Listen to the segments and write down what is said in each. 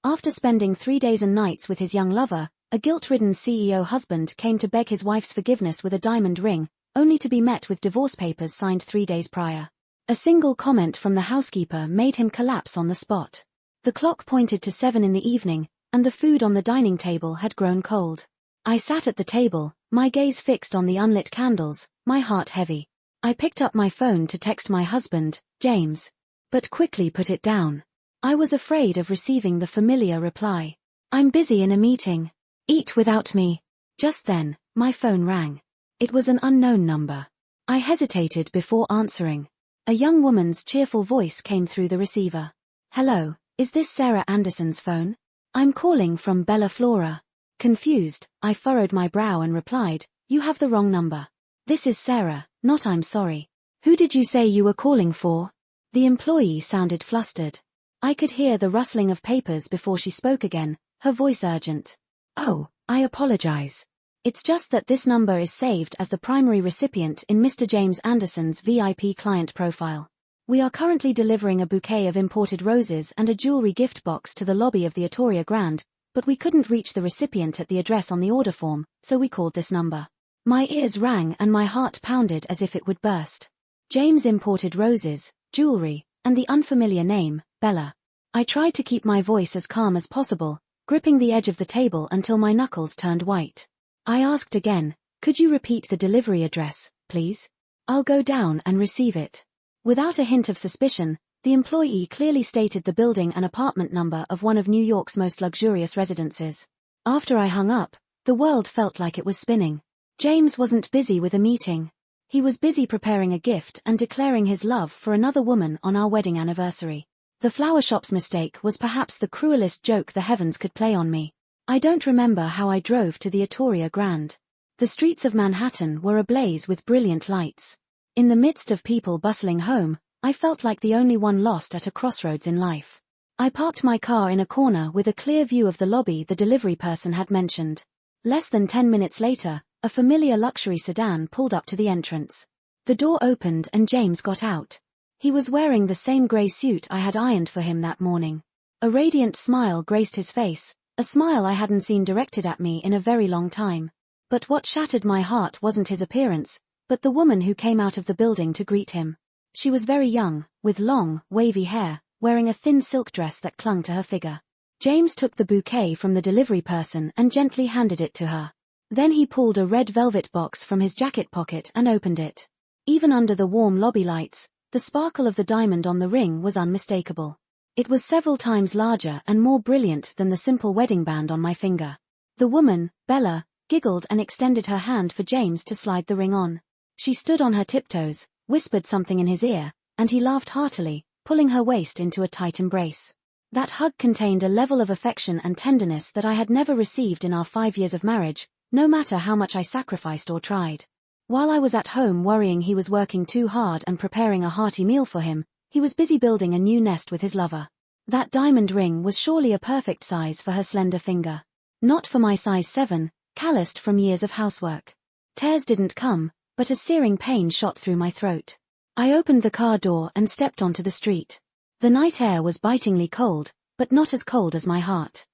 After spending 3 days and nights with his young lover, a guilt-ridden CEO husband came to beg his wife's forgiveness with a diamond ring, only to be met with divorce papers signed 3 days prior. A single comment from the housekeeper made him collapse on the spot. The clock pointed to 7 in the evening, and the food on the dining table had grown cold. I sat at the table, my gaze fixed on the unlit candles, my heart heavy. I picked up my phone to text my husband, James, but quickly put it down. I was afraid of receiving the familiar reply. "I'm busy in a meeting. Eat without me." Just then, my phone rang. It was an unknown number. I hesitated before answering. A young woman's cheerful voice came through the receiver. "Hello, is this Sarah Anderson's phone? I'm calling from Bella Flora." Confused, I furrowed my brow and replied, "You have the wrong number. This is Sarah, not I'm sorry. Who did you say you were calling for?" The employee sounded flustered. I could hear the rustling of papers before she spoke again, her voice urgent. "Oh, I apologize. It's just that this number is saved as the primary recipient in Mr. James Anderson's VIP client profile. We are currently delivering a bouquet of imported roses and a jewelry gift box to the lobby of the Atoria Grand, but we couldn't reach the recipient at the address on the order form, so we called this number." My ears rang and my heart pounded as if it would burst. James imported roses, jewelry, and the unfamiliar name, Bella. I tried to keep my voice as calm as possible, gripping the edge of the table until my knuckles turned white. I asked again, "Could you repeat the delivery address, please? I'll go down and receive it." Without a hint of suspicion, the employee clearly stated the building and apartment number of one of New York's most luxurious residences. After I hung up, the world felt like it was spinning. James wasn't busy with a meeting. He was busy preparing a gift and declaring his love for another woman on our wedding anniversary. The flower shop's mistake was perhaps the cruelest joke the heavens could play on me. I don't remember how I drove to the Atoria Grand. The streets of Manhattan were ablaze with brilliant lights. In the midst of people bustling home, I felt like the only one lost at a crossroads in life. I parked my car in a corner with a clear view of the lobby the delivery person had mentioned. Less than 10 minutes later, a familiar luxury sedan pulled up to the entrance. The door opened and James got out. He was wearing the same grey suit I had ironed for him that morning. A radiant smile graced his face, a smile I hadn't seen directed at me in a very long time. But what shattered my heart wasn't his appearance, but the woman who came out of the building to greet him. She was very young, with long, wavy hair, wearing a thin silk dress that clung to her figure. James took the bouquet from the delivery person and gently handed it to her. Then he pulled a red velvet box from his jacket pocket and opened it. Even under the warm lobby lights, the sparkle of the diamond on the ring was unmistakable. It was several times larger and more brilliant than the simple wedding band on my finger. The woman, Bella, giggled and extended her hand for James to slide the ring on. She stood on her tiptoes, whispered something in his ear, and he laughed heartily, pulling her waist into a tight embrace. That hug contained a level of affection and tenderness that I had never received in our 5 years of marriage, no matter how much I sacrificed or tried. While I was at home worrying he was working too hard and preparing a hearty meal for him, he was busy building a new nest with his lover. That diamond ring was surely a perfect size for her slender finger. Not for my size 7, calloused from years of housework. Tears didn't come, but a searing pain shot through my throat. I opened the car door and stepped onto the street. The night air was bitingly cold, but not as cold as my heart.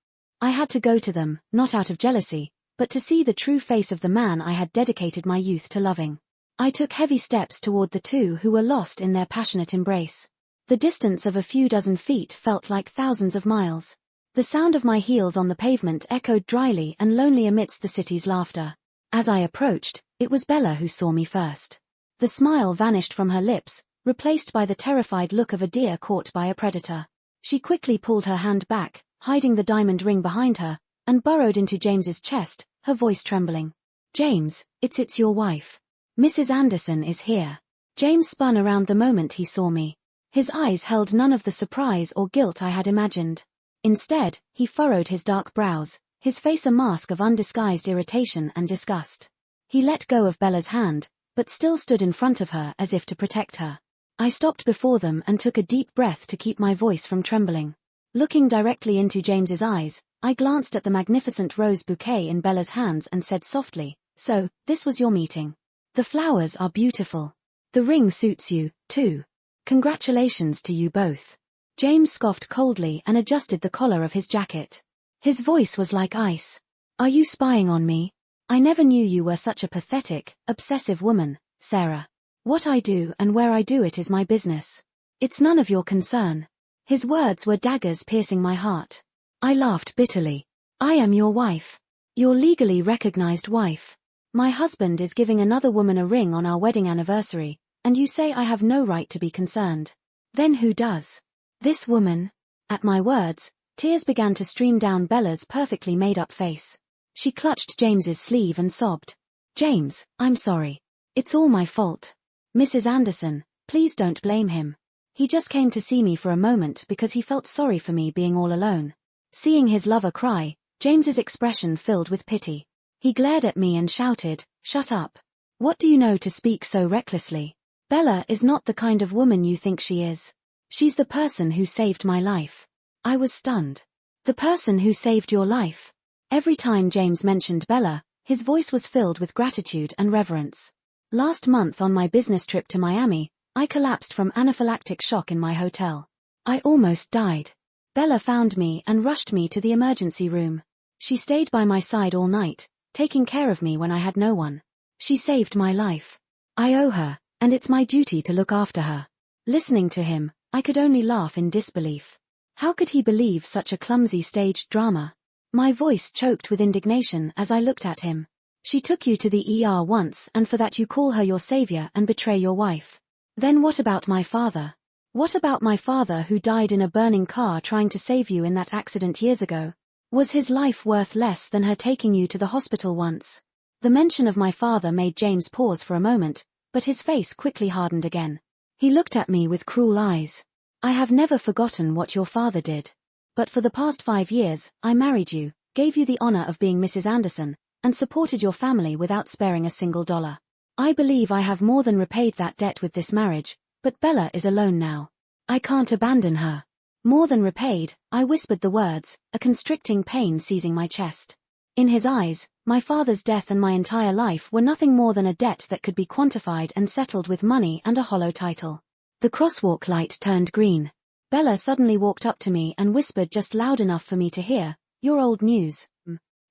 I had to go to them, not out of jealousy, but to see the true face of the man I had dedicated my youth to loving. I took heavy steps toward the two who were lost in their passionate embrace. The distance of a few dozen feet felt like thousands of miles. The sound of my heels on the pavement echoed dryly and lonely amidst the city's laughter. As I approached, it was Bella who saw me first. The smile vanished from her lips, replaced by the terrified look of a deer caught by a predator. She quickly pulled her hand back, hiding the diamond ring behind her, and burrowed into James's chest, her voice trembling. "James, it's your wife. Mrs. Anderson is here." James spun around the moment he saw me. His eyes held none of the surprise or guilt I had imagined. Instead, he furrowed his dark brows, his face a mask of undisguised irritation and disgust. He let go of Bella's hand, but still stood in front of her as if to protect her. I stopped before them and took a deep breath to keep my voice from trembling. Looking directly into James's eyes, I glanced at the magnificent rose bouquet in Bella's hands and said softly, "So, this was your meeting. The flowers are beautiful. The ring suits you, too. Congratulations to you both." James scoffed coldly and adjusted the collar of his jacket. His voice was like ice. Are you spying on me? I never knew you were such a pathetic, obsessive woman, Sarah. What I do and where I do it is my business. It's none of your concern. His words were daggers piercing my heart. I laughed bitterly. I am your wife. Your legally recognized wife. My husband is giving another woman a ring on our wedding anniversary, and you say I have no right to be concerned. Then who does? This woman. At my words, tears began to stream down Bella's perfectly made-up face. She clutched James's sleeve and sobbed. James, I'm sorry. It's all my fault. Mrs. Anderson, please don't blame him. He just came to see me for a moment because he felt sorry for me being all alone. Seeing his lover cry, James's expression filled with pity. He glared at me and shouted, "Shut up. What do you know to speak so recklessly? Bella is not the kind of woman you think she is. She's the person who saved my life." I was stunned. The person who saved your life? Every time James mentioned Bella, his voice was filled with gratitude and reverence. Last month on my business trip to Miami, I collapsed from anaphylactic shock in my hotel. I almost died. Bella found me and rushed me to the emergency room. She stayed by my side all night, taking care of me when I had no one. She saved my life. I owe her, and it's my duty to look after her. Listening to him, I could only laugh in disbelief. How could he believe such a clumsy staged drama? My voice choked with indignation as I looked at him. She took you to the ER once and for that you call her your savior and betray your wife. Then what about my father? What about my father who died in a burning car trying to save you in that accident years ago? Was his life worth less than her taking you to the hospital once? The mention of my father made James pause for a moment, but his face quickly hardened again. He looked at me with cruel eyes. I have never forgotten what your father did. But for the past 5 years, I married you, gave you the honor of being Mrs. Anderson, and supported your family without sparing a single dollar. I believe I have more than repaid that debt with this marriage, but Bella is alone now. I can't abandon her. More than repaid, I whispered the words, a constricting pain seizing my chest. In his eyes, my father's death and my entire life were nothing more than a debt that could be quantified and settled with money and a hollow title. The crosswalk light turned green. Bella suddenly walked up to me and whispered just loud enough for me to hear, "You're old news.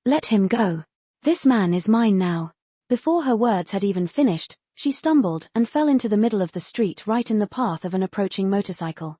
Let him go. This man is mine now." Before her words had even finished, she stumbled and fell into the middle of the street right in the path of an approaching motorcycle.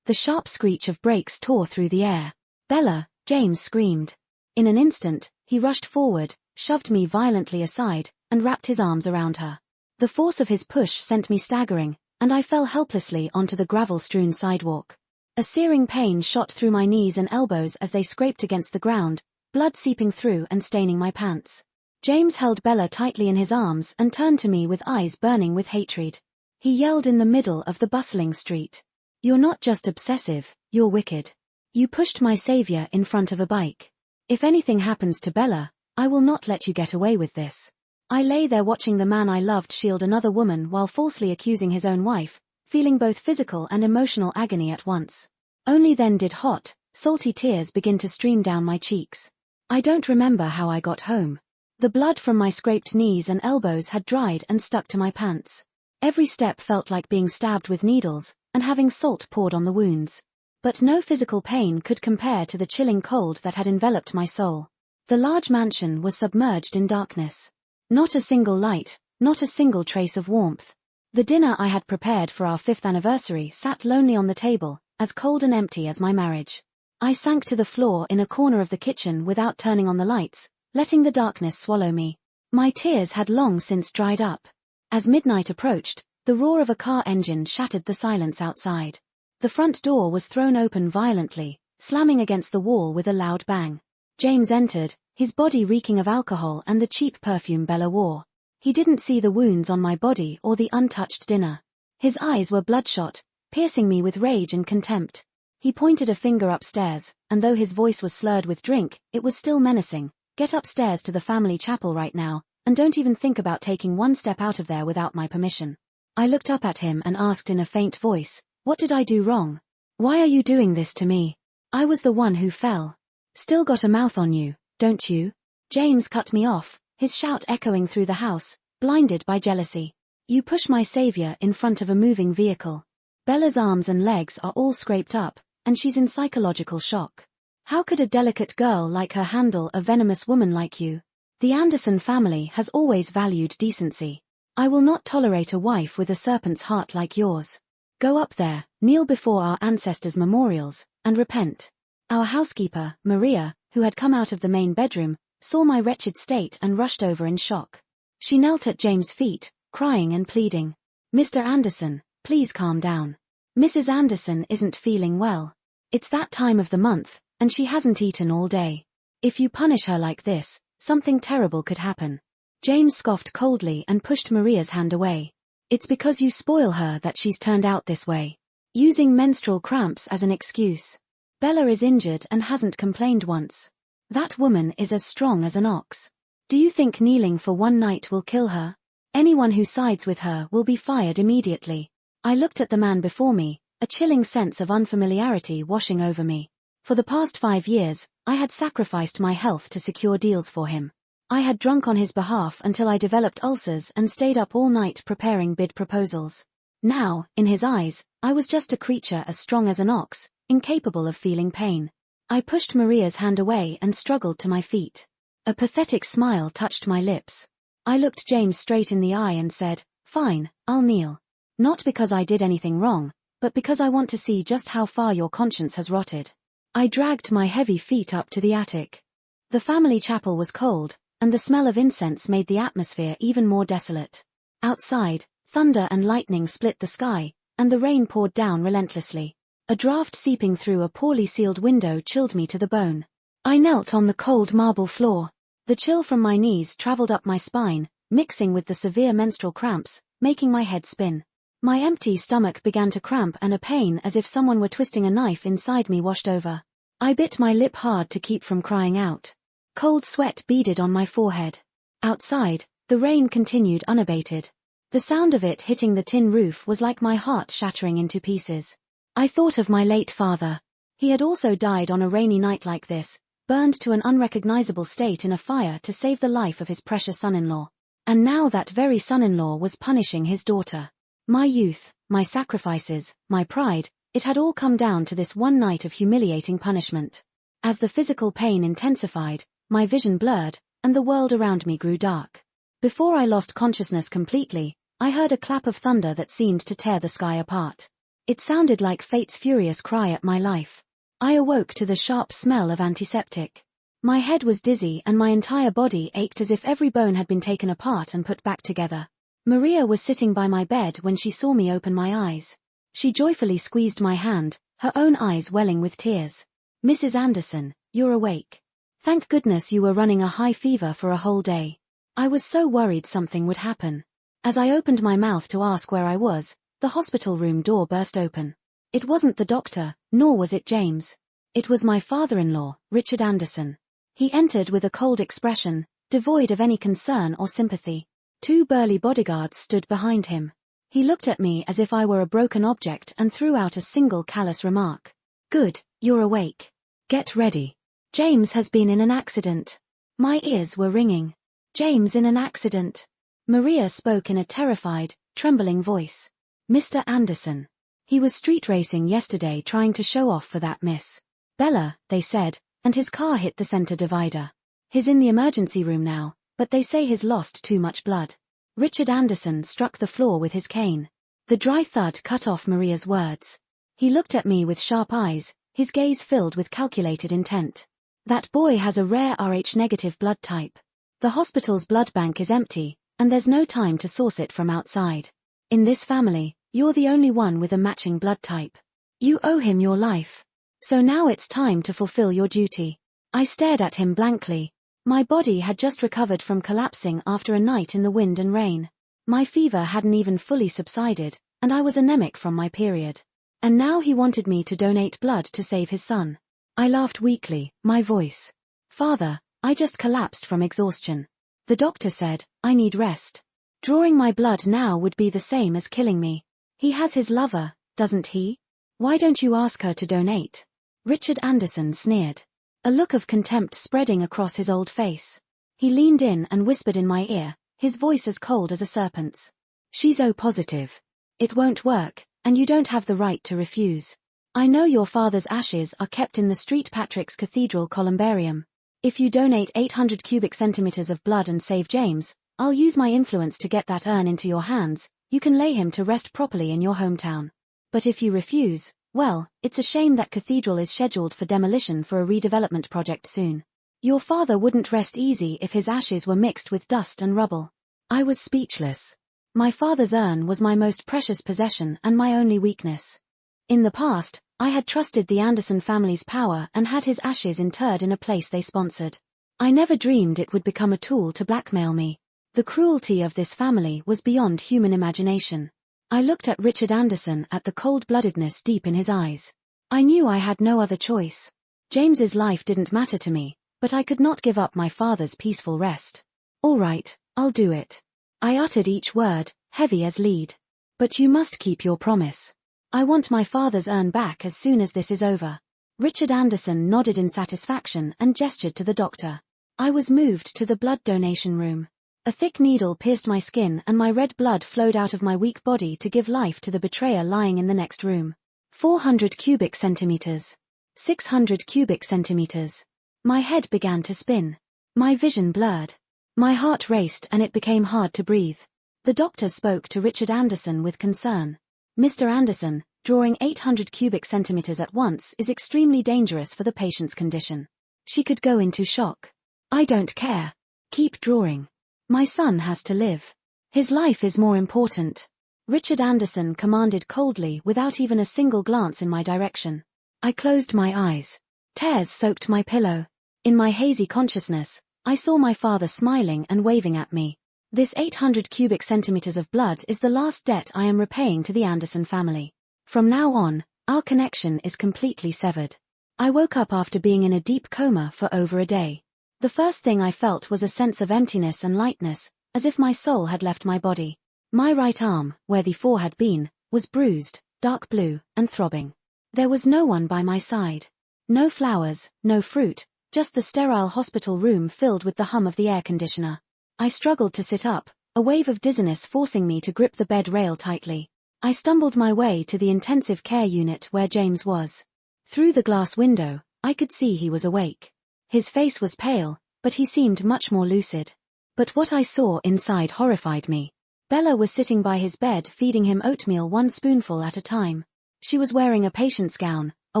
The sharp screech of brakes tore through the air. "Bella!" James screamed. In an instant, he rushed forward, shoved me violently aside, and wrapped his arms around her. The force of his push sent me staggering, and I fell helplessly onto the gravel-strewn sidewalk. A searing pain shot through my knees and elbows as they scraped against the ground, blood seeping through and staining my pants. James held Bella tightly in his arms and turned to me with eyes burning with hatred. He yelled in the middle of the bustling street. "You're not just obsessive, you're wicked. You pushed my savior in front of a bike. If anything happens to Bella, I will not let you get away with this." I lay there watching the man I loved shield another woman while falsely accusing his own wife, feeling both physical and emotional agony at once. Only then did hot, salty tears begin to stream down my cheeks. I don't remember how I got home. The blood from my scraped knees and elbows had dried and stuck to my pants. Every step felt like being stabbed with needles, and having salt poured on the wounds. But no physical pain could compare to the chilling cold that had enveloped my soul. The large mansion was submerged in darkness. Not a single light, not a single trace of warmth. The dinner I had prepared for our 5th anniversary sat lonely on the table, as cold and empty as my marriage. I sank to the floor in a corner of the kitchen without turning on the lights, letting the darkness swallow me. My tears had long since dried up. As midnight approached, the roar of a car engine shattered the silence outside. The front door was thrown open violently, slamming against the wall with a loud bang. James entered, his body reeking of alcohol and the cheap perfume Bella wore. He didn't see the wounds on my body or the untouched dinner. His eyes were bloodshot, piercing me with rage and contempt. He pointed a finger upstairs, and though his voice was slurred with drink, it was still menacing. "Get upstairs to the family chapel right now, and don't even think about taking one step out of there without my permission." I looked up at him and asked in a faint voice, "What did I do wrong? Why are you doing this to me? I was the one who fell. Still got a mouth on you, don't you?" James cut me off, his shout echoing through the house, blinded by jealousy. "You push my savior in front of a moving vehicle. Bella's arms and legs are all scraped up, and she's in psychological shock. How could a delicate girl like her handle a venomous woman like you? The Anderson family has always valued decency. I will not tolerate a wife with a serpent's heart like yours. Go up there, kneel before our ancestors' memorials, and repent. Our housekeeper, Maria, who had come out of the main bedroom, saw my wretched state and rushed over in shock. She knelt at James' feet, crying and pleading. Mr. Anderson, please calm down. Mrs. Anderson isn't feeling well. It's that time of the month, and she hasn't eaten all day. If you punish her like this, something terrible could happen. James scoffed coldly and pushed Maria's hand away. It's because you spoil her that she's turned out this way. Using menstrual cramps as an excuse. Bella is injured and hasn't complained once. That woman is as strong as an ox. Do you think kneeling for one night will kill her? Anyone who sides with her will be fired immediately. I looked at the man before me, a chilling sense of unfamiliarity washing over me. For the past 5 years, I had sacrificed my health to secure deals for him. I had drunk on his behalf until I developed ulcers and stayed up all night preparing bid proposals. Now, in his eyes, I was just a creature as strong as an ox, incapable of feeling pain. I pushed Maria's hand away and struggled to my feet. A pathetic smile touched my lips. I looked James straight in the eye and said, "Fine, I'll kneel. Not because I did anything wrong, but because I want to see just how far your conscience has rotted." I dragged my heavy feet up to the attic. The family chapel was cold, and the smell of incense made the atmosphere even more desolate. Outside, thunder and lightning split the sky, and the rain poured down relentlessly. A draft seeping through a poorly sealed window chilled me to the bone. I knelt on the cold marble floor. The chill from my knees traveled up my spine, mixing with the severe menstrual cramps, making my head spin. My empty stomach began to cramp and a pain as if someone were twisting a knife inside me washed over. I bit my lip hard to keep from crying out. Cold sweat beaded on my forehead. Outside, the rain continued unabated. The sound of it hitting the tin roof was like my heart shattering into pieces. I thought of my late father. He had also died on a rainy night like this, burned to an unrecognizable state in a fire to save the life of his precious son-in-law. And now that very son-in-law was punishing his daughter. My youth, my sacrifices, my pride, it had all come down to this one night of humiliating punishment. As the physical pain intensified, my vision blurred, and the world around me grew dark. Before I lost consciousness completely, I heard a clap of thunder that seemed to tear the sky apart. It sounded like fate's furious cry at my life. I awoke to the sharp smell of antiseptic. My head was dizzy and my entire body ached as if every bone had been taken apart and put back together. Maria was sitting by my bed when she saw me open my eyes. She joyfully squeezed my hand, her own eyes welling with tears. "Mrs. Anderson, you're awake. Thank goodness you were running a high fever for a whole day. I was so worried something would happen." As I opened my mouth to ask where I was, the hospital room door burst open. It wasn't the doctor, nor was it James. It was my father-in-law, Richard Anderson. He entered with a cold expression, devoid of any concern or sympathy. 2 burly bodyguards stood behind him. He looked at me as if I were a broken object and threw out a single callous remark. "Good, you're awake. Get ready. James has been in an accident." My ears were ringing. James in an accident. Maria spoke in a terrified, trembling voice. "Mr. Anderson. He was street racing yesterday trying to show off for that Miss Bella, they said, and his car hit the center divider. He's in the emergency room now, but they say he's lost too much blood." Richard Anderson struck the floor with his cane. The dry thud cut off Maria's words. He looked at me with sharp eyes, his gaze filled with calculated intent. "That boy has a rare Rh-negative blood type. The hospital's blood bank is empty, and there's no time to source it from outside. In this family, you're the only one with a matching blood type. You owe him your life. So now it's time to fulfill your duty." I stared at him blankly. My body had just recovered from collapsing after a night in the wind and rain. My fever hadn't even fully subsided, and I was anemic from my period. And now he wanted me to donate blood to save his son. I laughed weakly, my voice. "Father, I just collapsed from exhaustion. The doctor said, I need rest. Drawing my blood now would be the same as killing me. He has his lover, doesn't he? Why don't you ask her to donate?" Richard Anderson sneered. A look of contempt spreading across his old face. He leaned in and whispered in my ear, his voice as cold as a serpent's. "She's O positive. It won't work, and you don't have the right to refuse." I know your father's ashes are kept in the St. Patrick's Cathedral columbarium. If you donate 800 cubic centimeters of blood and save James, I'll use my influence to get that urn into your hands. You can lay him to rest properly in your hometown. But if you refuse, well, it's a shame that cathedral is scheduled for demolition for a redevelopment project soon. Your father wouldn't rest easy if his ashes were mixed with dust and rubble. I was speechless. My father's urn was my most precious possession and my only weakness. In the past, I had trusted the Anderson family's power and had his ashes interred in a place they sponsored. I never dreamed it would become a tool to blackmail me. The cruelty of this family was beyond human imagination. I looked at Richard Anderson at the cold-bloodedness deep in his eyes. I knew I had no other choice. James's life didn't matter to me, but I could not give up my father's peaceful rest. All right, I'll do it. I uttered each word, heavy as lead. But you must keep your promise. I want my father's urn back as soon as this is over. Richard Anderson nodded in satisfaction and gestured to the doctor. I was moved to the blood donation room. A thick needle pierced my skin and my red blood flowed out of my weak body to give life to the betrayer lying in the next room. 400 cubic centimeters. 600 cubic centimeters. My head began to spin. My vision blurred. My heart raced and it became hard to breathe. The doctor spoke to Richard Anderson with concern. Mr. Anderson, drawing 800 cubic centimeters at once is extremely dangerous for the patient's condition. She could go into shock. I don't care. Keep drawing. My son has to live. His life is more important. Richard Anderson commanded coldly without even a single glance in my direction. I closed my eyes. Tears soaked my pillow. In my hazy consciousness, I saw my father smiling and waving at me. This 800 cubic centimeters of blood is the last debt I am repaying to the Anderson family. From now on, our connection is completely severed. I woke up after being in a deep coma for over a day. The first thing I felt was a sense of emptiness and lightness, as if my soul had left my body. My right arm, where the four had been, was bruised, dark blue, and throbbing. There was no one by my side. No flowers, no fruit, just the sterile hospital room filled with the hum of the air conditioner. I struggled to sit up, a wave of dizziness forcing me to grip the bed rail tightly. I stumbled my way to the intensive care unit where James was. Through the glass window, I could see he was awake. His face was pale, but he seemed much more lucid. But what I saw inside horrified me. Bella was sitting by his bed feeding him oatmeal one spoonful at a time. She was wearing a patient's gown, a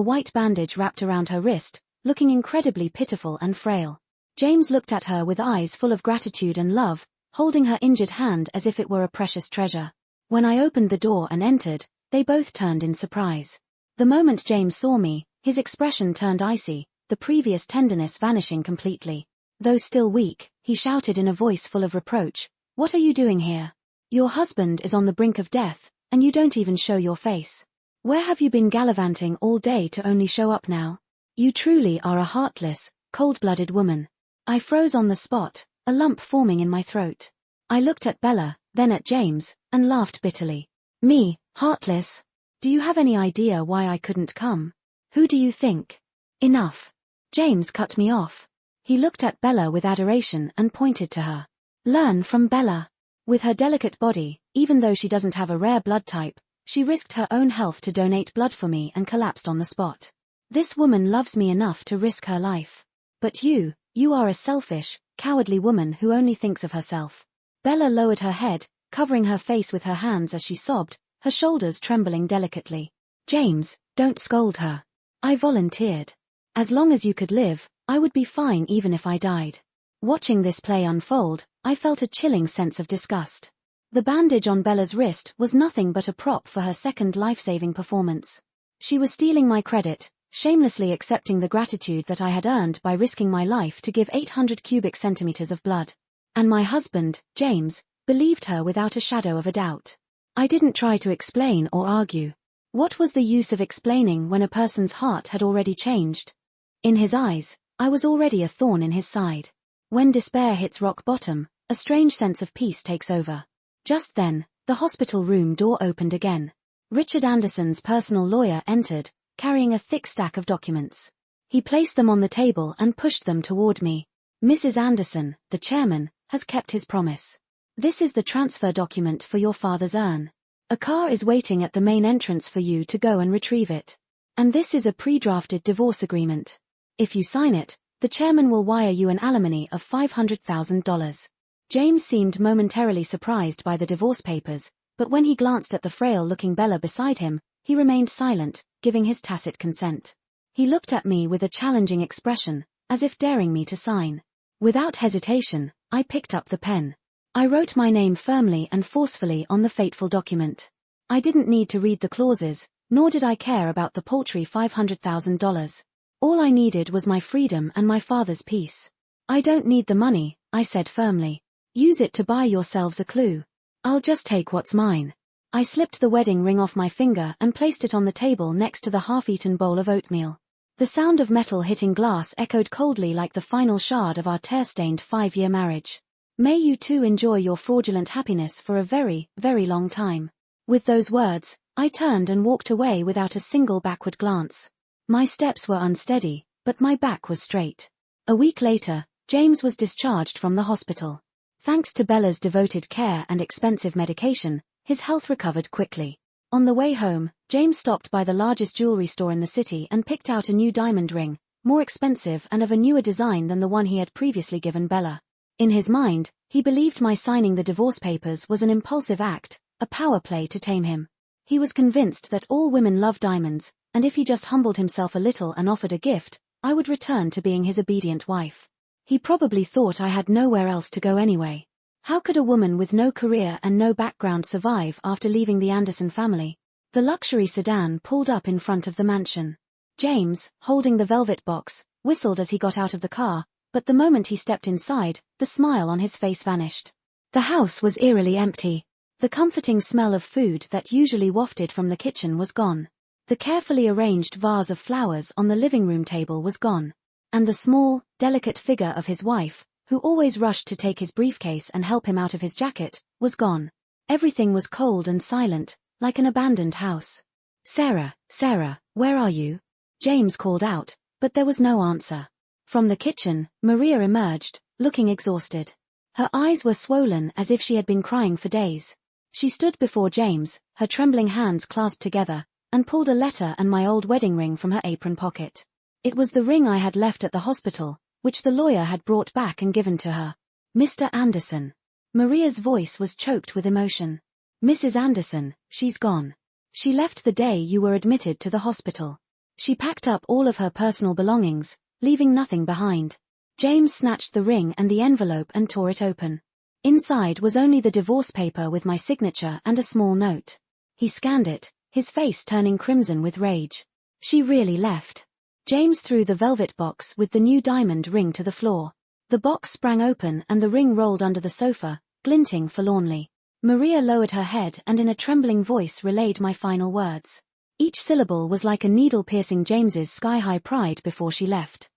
white bandage wrapped around her wrist, looking incredibly pitiful and frail. James looked at her with eyes full of gratitude and love, holding her injured hand as if it were a precious treasure. When I opened the door and entered, they both turned in surprise. The moment James saw me, his expression turned icy, the previous tenderness vanishing completely. Though still weak, he shouted in a voice full of reproach, "What are you doing here? Your husband is on the brink of death, and you don't even show your face. Where have you been gallivanting all day to only show up now? You truly are a heartless, cold-blooded woman." I froze on the spot, a lump forming in my throat. I looked at Bella, then at James, and laughed bitterly. Me, heartless? Do you have any idea why I couldn't come? Who do you think? Enough. James cut me off. He looked at Bella with adoration and pointed to her. Learn from Bella. With her delicate body, even though she doesn't have a rare blood type, she risked her own health to donate blood for me and collapsed on the spot. This woman loves me enough to risk her life. But you are a selfish, cowardly woman who only thinks of herself. Bella lowered her head, covering her face with her hands as she sobbed, her shoulders trembling delicately. James, don't scold her. I volunteered. As long as you could live, I would be fine even if I died. Watching this play unfold, I felt a chilling sense of disgust. The bandage on Bella's wrist was nothing but a prop for her second life-saving performance. She was stealing my credit, shamelessly accepting the gratitude that I had earned by risking my life to give 800 cubic centimeters of blood. And my husband, James, believed her without a shadow of a doubt. I didn't try to explain or argue. What was the use of explaining when a person's heart had already changed? In his eyes, I was already a thorn in his side. When despair hits rock bottom, a strange sense of peace takes over. Just then, the hospital room door opened again. Richard Anderson's personal lawyer entered, carrying a thick stack of documents. He placed them on the table and pushed them toward me. Mrs. Anderson, the chairman, has kept his promise. This is the transfer document for your father's urn. A car is waiting at the main entrance for you to go and retrieve it. And this is a pre-drafted divorce agreement. If you sign it, the chairman will wire you an alimony of $500,000. James seemed momentarily surprised by the divorce papers, but when he glanced at the frail-looking Bella beside him, he remained silent, giving his tacit consent. He looked at me with a challenging expression, as if daring me to sign. Without hesitation, I picked up the pen. I wrote my name firmly and forcefully on the fateful document. I didn't need to read the clauses, nor did I care about the paltry $500,000. All I needed was my freedom and my father's peace. I don't need the money, I said firmly. Use it to buy yourselves a clue. I'll just take what's mine. I slipped the wedding ring off my finger and placed it on the table next to the half-eaten bowl of oatmeal. The sound of metal hitting glass echoed coldly like the final shard of our tear-stained 5-year marriage. May you two enjoy your fraudulent happiness for a very, very long time. With those words, I turned and walked away without a single backward glance. My steps were unsteady, but my back was straight. A week later, James was discharged from the hospital. Thanks to Bella's devoted care and expensive medication, his health recovered quickly. On the way home, James stopped by the largest jewelry store in the city and picked out a new diamond ring, more expensive and of a newer design than the one he had previously given Bella. In his mind, he believed my signing the divorce papers was an impulsive act, a power play to tame him. He was convinced that all women love diamonds, and if he just humbled himself a little and offered a gift, I would return to being his obedient wife. He probably thought I had nowhere else to go anyway. How could a woman with no career and no background survive after leaving the Anderson family? The luxury sedan pulled up in front of the mansion. James, holding the velvet box, whistled as he got out of the car, but the moment he stepped inside, the smile on his face vanished. The house was eerily empty. The comforting smell of food that usually wafted from the kitchen was gone. The carefully arranged vase of flowers on the living room table was gone. And the small, delicate figure of his wife, who always rushed to take his briefcase and help him out of his jacket, was gone. Everything was cold and silent, like an abandoned house. "Sarah, Sarah, where are you?" James called out, but there was no answer. From the kitchen, Maria emerged, looking exhausted. Her eyes were swollen as if she had been crying for days. She stood before James, her trembling hands clasped together, and pulled a letter and my old wedding ring from her apron pocket. It was the ring I had left at the hospital, which the lawyer had brought back and given to her. "Mr. Anderson." Maria's voice was choked with emotion. "Mrs. Anderson, she's gone. She left the day you were admitted to the hospital. She packed up all of her personal belongings, leaving nothing behind." James snatched the ring and the envelope and tore it open. Inside was only the divorce paper with my signature and a small note. He scanned it, his face turning crimson with rage. She really left. James threw the velvet box with the new diamond ring to the floor. The box sprang open and the ring rolled under the sofa, glinting forlornly. Maria lowered her head and in a trembling voice relayed my final words. Each syllable was like a needle piercing James's sky-high pride before she left.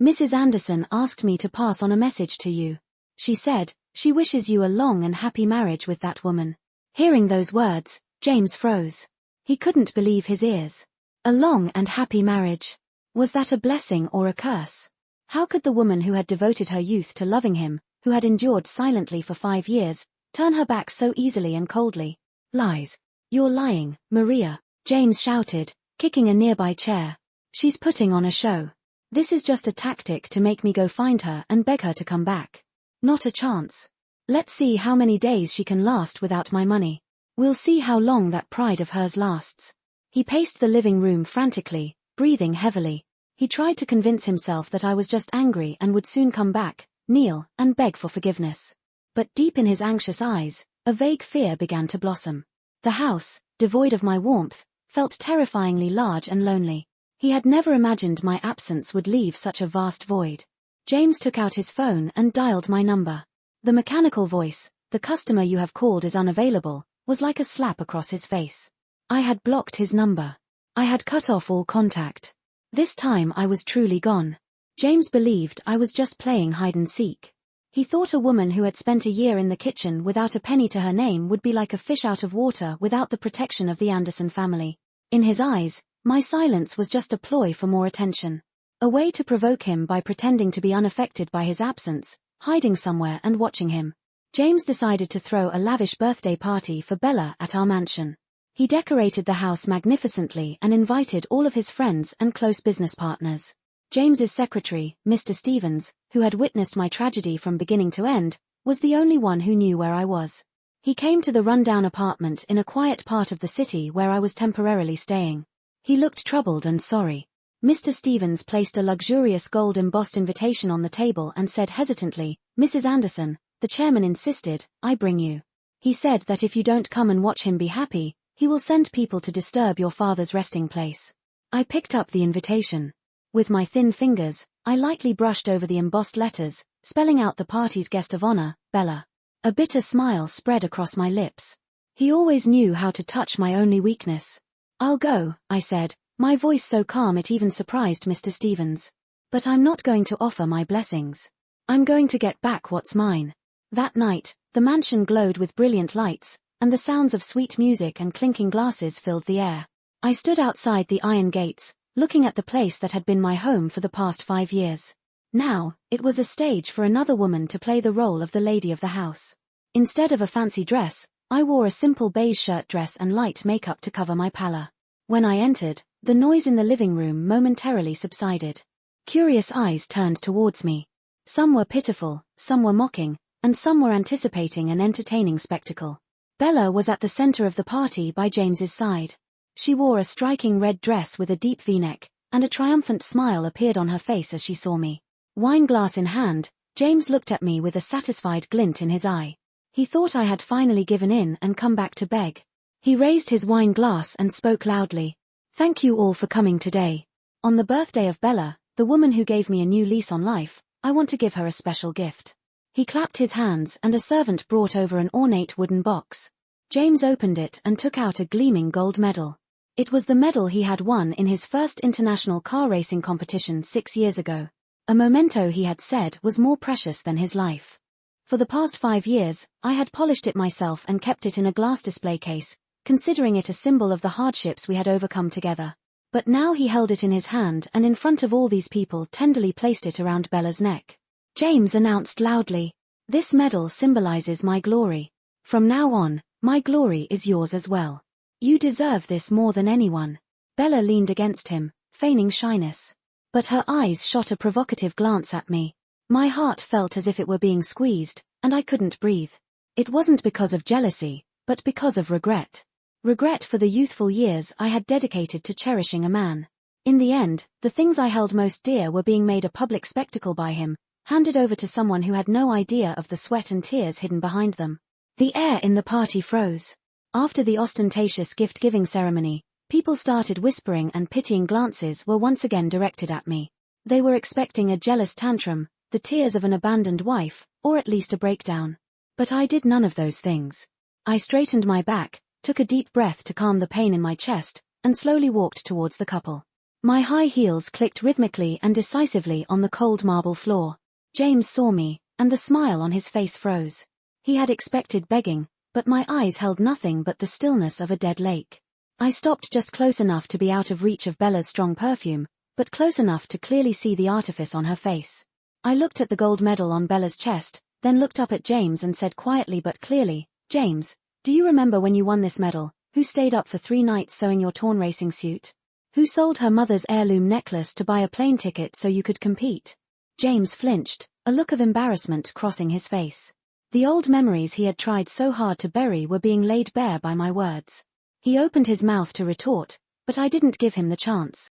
"Mrs. Anderson asked me to pass on a message to you. She said, she wishes you a long and happy marriage with that woman." Hearing those words, James froze. He couldn't believe his ears. A long and happy marriage. Was that a blessing or a curse? How could the woman who had devoted her youth to loving him, who had endured silently for 5 years, turn her back so easily and coldly? "Lies. You're lying, Maria," James shouted, kicking a nearby chair. "She's putting on a show. This is just a tactic to make me go find her and beg her to come back. Not a chance. Let's see how many days she can last without my money. We'll see how long that pride of hers lasts." He paced the living room frantically, breathing heavily. He tried to convince himself that I was just angry and would soon come back, kneel, and beg for forgiveness. But deep in his anxious eyes, a vague fear began to blossom. The house, devoid of my warmth, felt terrifyingly large and lonely. He had never imagined my absence would leave such a vast void. James took out his phone and dialed my number. The mechanical voice, "The customer you have called is unavailable," was like a slap across his face. I had blocked his number. I had cut off all contact. This time I was truly gone. James believed I was just playing hide-and-seek. He thought a woman who had spent a year in the kitchen without a penny to her name would be like a fish out of water without the protection of the Anderson family. In his eyes, my silence was just a ploy for more attention. A way to provoke him by pretending to be unaffected by his absence, hiding somewhere and watching him. James decided to throw a lavish birthday party for Bella at our mansion. He decorated the house magnificently and invited all of his friends and close business partners. James's secretary, Mr. Stevens, who had witnessed my tragedy from beginning to end, was the only one who knew where I was. He came to the rundown apartment in a quiet part of the city where I was temporarily staying. He looked troubled and sorry. Mr. Stevens placed a luxurious gold-embossed invitation on the table and said hesitantly, "Mrs. Anderson, the chairman insisted I bring you. He said that if you don't come and watch him be happy, he will send people to disturb your father's resting place." I picked up the invitation. With my thin fingers, I lightly brushed over the embossed letters, spelling out the party's guest of honor, Bella. A bitter smile spread across my lips. He always knew how to touch my only weakness. "I'll go," I said, my voice so calm it even surprised Mr. Stevens. "But I'm not going to offer my blessings. I'm going to get back what's mine." That night, the mansion glowed with brilliant lights, and the sounds of sweet music and clinking glasses filled the air. I stood outside the iron gates, looking at the place that had been my home for the past 5 years. Now, it was a stage for another woman to play the role of the lady of the house. Instead of a fancy dress, I wore a simple beige shirt dress and light makeup to cover my pallor. When I entered, the noise in the living room momentarily subsided. Curious eyes turned towards me. Some were pitiful, some were mocking, and some were anticipating an entertaining spectacle. Bella was at the center of the party by James's side. She wore a striking red dress with a deep V-neck, and a triumphant smile appeared on her face as she saw me. Wine glass in hand, James looked at me with a satisfied glint in his eye. He thought I had finally given in and come back to beg. He raised his wine glass and spoke loudly. "Thank you all for coming today. On the birthday of Bella, the woman who gave me a new lease on life, I want to give her a special gift." He clapped his hands and a servant brought over an ornate wooden box. James opened it and took out a gleaming gold medal. It was the medal he had won in his first international car racing competition 6 years ago. A memento he had said was more precious than his life. For the past 5 years, I had polished it myself and kept it in a glass display case, considering it a symbol of the hardships we had overcome together. But now he held it in his hand and in front of all these people tenderly placed it around Bella's neck. James announced loudly, "This medal symbolizes my glory. From now on, my glory is yours as well. You deserve this more than anyone." Bella leaned against him, feigning shyness. But her eyes shot a provocative glance at me. My heart felt as if it were being squeezed, and I couldn't breathe. It wasn't because of jealousy, but because of regret. Regret for the youthful years I had dedicated to cherishing a man. In the end, the things I held most dear were being made a public spectacle by him, handed over to someone who had no idea of the sweat and tears hidden behind them. The air in the party froze. After the ostentatious gift-giving ceremony, people started whispering and pitying glances were once again directed at me. They were expecting a jealous tantrum, the tears of an abandoned wife, or at least a breakdown. But I did none of those things. I straightened my back, took a deep breath to calm the pain in my chest, and slowly walked towards the couple. My high heels clicked rhythmically and decisively on the cold marble floor. James saw me, and the smile on his face froze. He had expected begging, but my eyes held nothing but the stillness of a dead lake. I stopped just close enough to be out of reach of Bella's strong perfume, but close enough to clearly see the artifice on her face. I looked at the gold medal on Bella's chest, then looked up at James and said quietly but clearly, "James, do you remember when you won this medal? Who stayed up for 3 nights sewing your torn racing suit? Who sold her mother's heirloom necklace to buy a plane ticket so you could compete?" James flinched, a look of embarrassment crossing his face. The old memories he had tried so hard to bury were being laid bare by my words. He opened his mouth to retort, but I didn't give him the chance.